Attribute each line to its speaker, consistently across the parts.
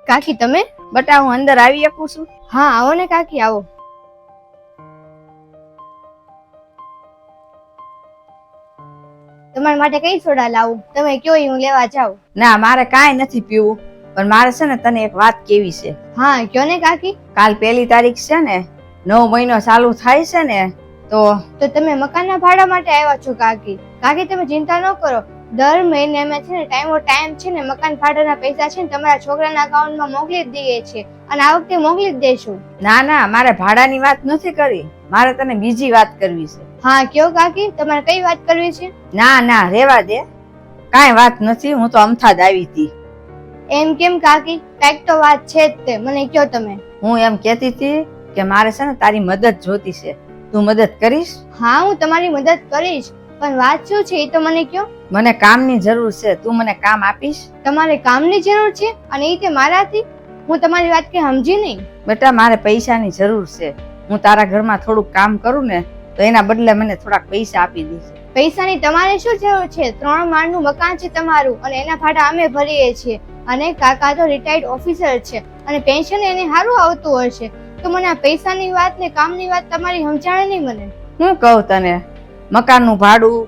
Speaker 1: કાકી તમે?
Speaker 2: બટા હું અંદર આવી શકું છું?
Speaker 1: હા આવો ને કાકી આવો. તમારા માટે કઈ સોડા લાવું? તમે કયો હું લેવા જાઉં.
Speaker 2: ના મારે કાંઈ નથી પીવું, પણ મારે છે ને તને એક વાત કેવી છે.
Speaker 1: હા કયો ને કાકી.
Speaker 2: કાલ 1 તારીખ છે ને, 9 મહિનો ચાલુ થાય છે ને, તો
Speaker 1: તમે મકાનના ભાડા માટે આવ્યા છો કાકી? કાકી તમે ચિંતા ન કરો, દર મહિને અમે છે ને ટાઈમ છે ને મકાન ભાડાના પૈસા છે ને તમારા છોકરાના અકાઉન્ટમાં મોકલી જ દઈએ છીએ, અને આ વખતે મોકલી જ દઈશું.
Speaker 2: ના ના, મારે ભાડાની વાત નથી કરી, મારે તને બીજી વાત કરવી છે.
Speaker 1: હા કયો કાકી, તમારે કઈ વાત કરવી છે?
Speaker 2: ના ના રેવા દે, કાંઈ વાત નથી, હું તો અમથાદ આવી હતી.
Speaker 1: એમ કેમ કાકી? કઈક તો વાત છે જ તે, મને કયો તમે.
Speaker 2: હું એમ કહેતી હતી કે મારે છે ને તારી મદદ જોતી છે, તું મદદ કરીશ?
Speaker 1: હા હું તમારી મદદ કરીશ, પણ વાત શું છે એ તો મને કયો.
Speaker 2: મને કામની જરૂર છે, તું મને કામ આપીશ?
Speaker 1: તમારે કામની જરૂર છે અને એ તે મારાથી? હું તમારી વાત કે સમજી નહીં.
Speaker 2: બેટા મારે પૈસાની જરૂર છે, હું તારા ઘરમાં થોડુંક કામ કરું ને તો એના બદલે મને થોડાક પૈસા આપી દઈશ.
Speaker 1: પૈસાની તમારે શું જરૂર છે? 3 માળનું મકાન છે તમારું, અને એના ભાડા અમે ભરીએ છીએ, અને કાકા તો રિટાયર્ડ ઓફિસર છે અને પેન્શન એને સારું આવતું હશે, તો મને આ પૈસાની વાત ને કામની વાત તમારી સમજાણે નહીં મને.
Speaker 2: હું કહું તને, મકાનનું ભાડું,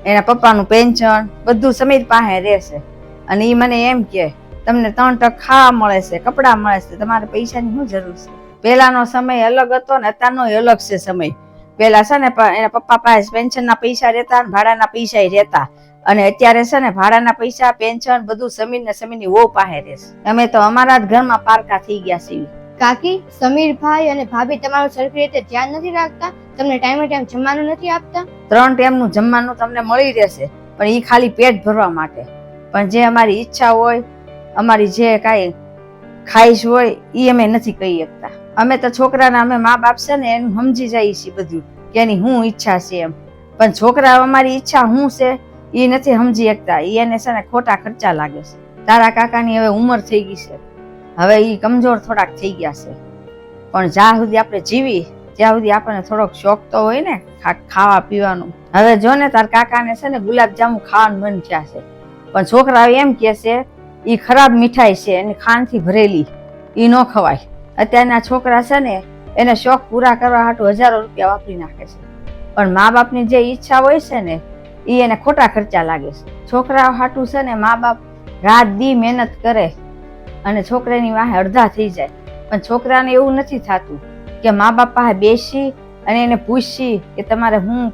Speaker 2: એના પપ્પાનું પેન્શન બધું સમીર પાસે રહેશે, અને એ મને એમ કે તમને 3 ટક ખાવા મળે છે, કપડાં મળે છે, તમારે પૈસાની શું જરૂર છે? પહેલાનો સમય અલગ હતો ને અત્યારનો અલગ છે સમય. પેલા છે ને એના પપ્પા પાસે પેન્શનના પૈસા રહેતા, ભાડાના પૈસા રહેતા, અને અત્યારે છે ને ભાડાના પૈસા, પેન્શન બધું સમીર ને સમીરની વહુ પાસે રહેશે. અમે તો અમારા જ ઘરમાં પારકા થઈ ગયા છીએ.
Speaker 1: કાકી, સમીરભાઈ અને ભાભી તમારું સરખી રીતે ધ્યાન નથી રાખતા? તમને ટાઈમે ટાઈમ જમવાનું નથી આપતા?
Speaker 2: 3 ટાઈમનું જમવાનું તમને મળી રહેશે, પણ એ ખાલી પેટ ભરવા માટે. પણ જે અમારી ઈચ્છા હોય, અમારી જે કાંઈ ખાઈશ હોય એ અમે નથી કહી શકતા. અમે તો છોકરાના, અમે મા બાપ છે ને એનું સમજી જઈએ છીએ બધું, કે એની શું ઈચ્છા છે એમ. પણ છોકરા અમારી ઈચ્છા શું છે એ નથી સમજી શકતા, એને છે ને ખોટા ખર્ચા લાગે છે. તારા કાકાની હવે ઉંમર થઈ ગઈ છે, હવે એ કમજોર થોડાક થઈ ગયા છે, પણ જ્યાં સુધી આપણે જીવી ત્યાં સુધી આપણને થોડોક શોખ તો હોય ને ખાવા પીવાનું. હવે જો ને તાર કાકાને છે ને ગુલાબજાંબુ ખાવાનું મન થયા છે, પણ છોકરા એમ કે છે એ ખરાબ મીઠાઈ છે, એની ખાંડથી ભરેલી, એ ન ખવાય. અત્યારના છોકરા છે ને એને શોખ પૂરા કરવા હાટુ હજારો રૂપિયા વાપરી નાખે છે, પણ મા બાપની જે ઈચ્છા હોય છે ને એ એને ખોટા ખર્ચા લાગે છે. છોકરાઓ હાટુ છે ને મા બાપ રાત દી મહેનત કરે અને છોકરાની વાહે અડધા થઈ જાય, પણ છોકરાને એવું નથી થતું કે મા બાપ પાસે બેસી અને એને પૂછી કે તમારે હું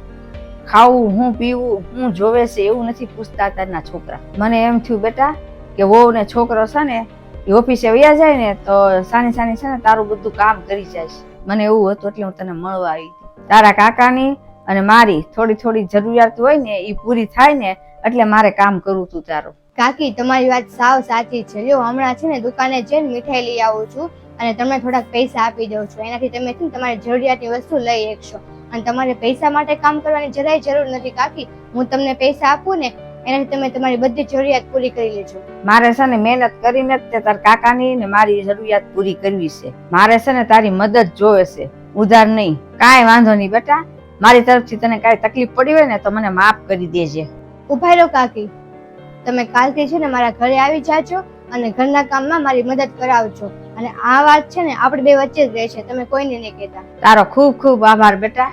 Speaker 2: ખાવું, હું પીવું, હું જોવે છે, એવું નથી પૂછતા અત્યારના છોકરા. મને એમ થયું બેટા કે વહુ ને છોકરો છે ને એ ઓફિસે વયા જાય ને તો સાની સાની છે ને તારું બધું કામ કરી જાય છે. મને એવું હતું એટલે હું તને મળવા આવી હતી. તારા કાકાની અને મારી થોડી થોડી જરૂરિયાત હોય ને એ પૂરી થાય ને એટલે મારે કામ કરવું હતું તારું.
Speaker 1: કાકી તમારી વાત સાવ સાચી છે. લ્યો હમણાં છે ને દુકાને જઈને મીઠાઈ લઈ આવું છું અને તમને થોડાક પૈસા આપી દઉં છું, એનાથી તમે છે ને તમારી જરૂરિયાતની વસ્તુ લઈ શકશો, અને તમારે પૈસા માટે કામ કરવાની જરાય જરૂર નથી કાકી. હું તમને પૈસા આપું ને એનાથી તમે તમારી બધી જરૂરિયાત પૂરી કરી લેજો.
Speaker 2: મારે છે ને મહેનત કરીને જ તારા કાકાની ને મારી જરૂરિયાત પૂરી કરવી છે. મારે છે ને તારી મદદ જોવે છે, ઉધાર નહીં. કાંઈ વાંધો નહીં બેટા, મારી તરફથી તને કાંઈ તકલીફ પડી હોય ને તો મને માફ કરી દેજે.
Speaker 1: ઉભા રહો કાકી, તમે કાલથી છે ને મારા ઘરે આવી જાજો અને ઘરના કામમાં મારી મદદ કરાવજો, અને આ વાત છે ને આપણે બે વચ્ચે જ રહેશે, તમે કોઈને નહીં કહેતા.
Speaker 2: તારો ખૂબ ખૂબ આભાર બેટા.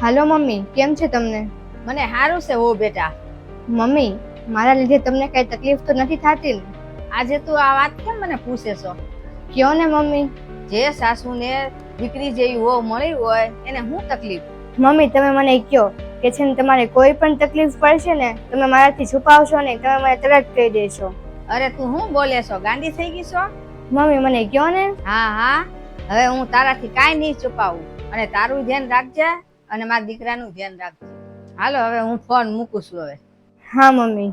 Speaker 1: હાલો મમ્મી, કેમ છે તમને?
Speaker 2: મને સારું છે હો બેટા.
Speaker 1: મમ્મી, મારા લીધે તમને કઈ તકલીફ તો નથી થતી ને?
Speaker 2: આજે તું આ વાત કેમ મને પૂછે છો?
Speaker 1: કયો ને મમ્મી.
Speaker 2: જે સાસુને દીકરી જેવી વહુ મળી હોય એને શું તકલીફ?
Speaker 1: મમ્મી તમે મને કયો કે છે ને તમારે કોઈ પણ તકલીફ પડશે ને તમે મારાથી છુપાવશો ને, તમે મને તરત કહી દેશો.
Speaker 2: અરે તું શું બોલે છો? ગાંડી થઈ ગઈ છો?
Speaker 1: મમ્મી મને કયો ને.
Speaker 2: હા હા, હવે હું તારાથી કાંઈ નહીં છુપાવું, અને તારું ધ્યાન રાખજે અને મારા દીકરાનું ધ્યાન રાખજે. હાલો હવે હું ફોન મૂકું છું હવે.
Speaker 1: હા મમ્મી.